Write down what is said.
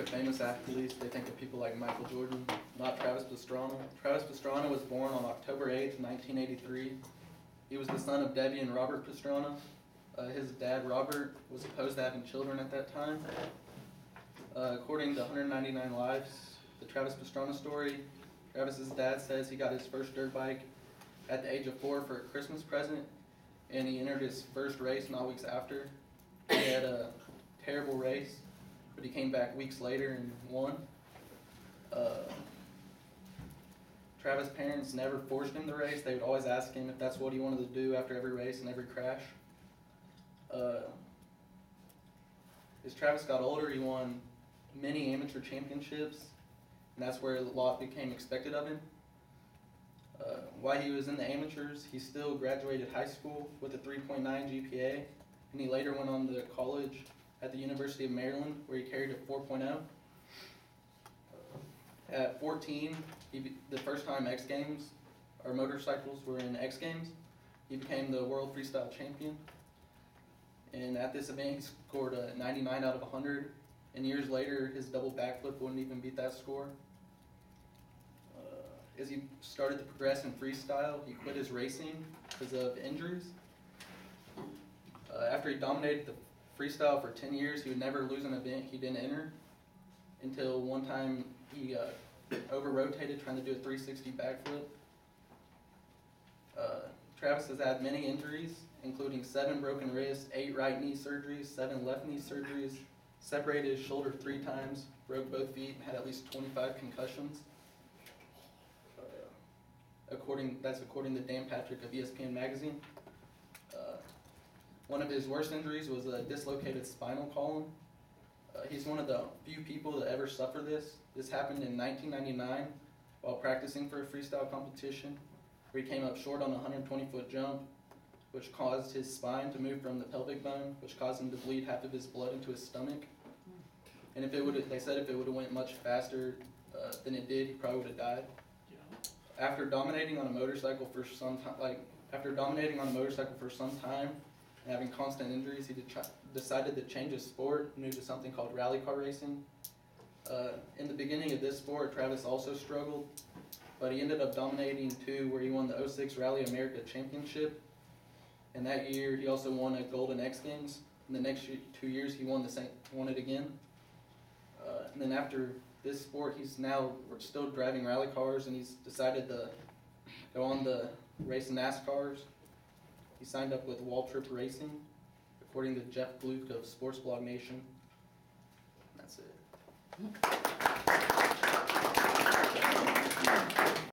of famous athletes, they think of people like Michael Jordan, not Travis Pastrana. Travis Pastrana was born on October 8th, 1983. He was the son of Debbie and Robert Pastrana. His dad, Robert, was opposed to having children at that time. According to 199 Lives, the Travis Pastrana story, Travis's dad says he got his first dirt bike at the age of 4 for a Christmas present, and he entered his first race not weeks after. He had a terrible race, but he came back weeks later and won. Travis' parents never forced him to race. They would always ask him if that's what he wanted to do after every race and every crash. As Travis got older, he won many amateur championships, and that's where a lot became expected of him. While he was in the amateurs, he still graduated high school with a 3.9 GPA, and he later went on to college at the University of Maryland, where he carried a 4.0. At 14, the first time X Games, or motorcycles were in X Games, he became the world freestyle champion. And at this event, he scored a 99 out of 100. And years later, his double backflip wouldn't even beat that score. As he started to progress in freestyle, he quit his racing because of injuries. After he dominated the freestyle for 10 years, he would never lose an event he didn't enter, until one time he over-rotated trying to do a 360 backflip. Travis has had many injuries, including 7 broken wrists, 8 right knee surgeries, 7 left knee surgeries, separated his shoulder 3 times, broke both feet, and had at least 25 concussions. That's according to Dan Patrick of ESPN Magazine. One of his worst injuries was a dislocated spinal column. He's one of the few people to ever suffer this. This happened in 1999 while practicing for a freestyle competition, where he came up short on a 120-foot jump, which caused his spine to move from the pelvic bone, which caused him to bleed half of his blood into his stomach. And they said if it would have went much faster than it did, he probably would have died. After dominating on a motorcycle for some time, and having constant injuries, he decided to change his sport and move to something called rally car racing. In the beginning of this sport, Travis also struggled, but he ended up dominating too, where he won the 06 Rally America Championship. And that year, he also won a Golden X Games. In the next 2 years, he won it again. And then after this sport, he's now still driving rally cars, and he's decided to go on to race NASCARs. He signed up with Waltrip Racing, according to Jeff Gluck of Sports Blog Nation. And that's it.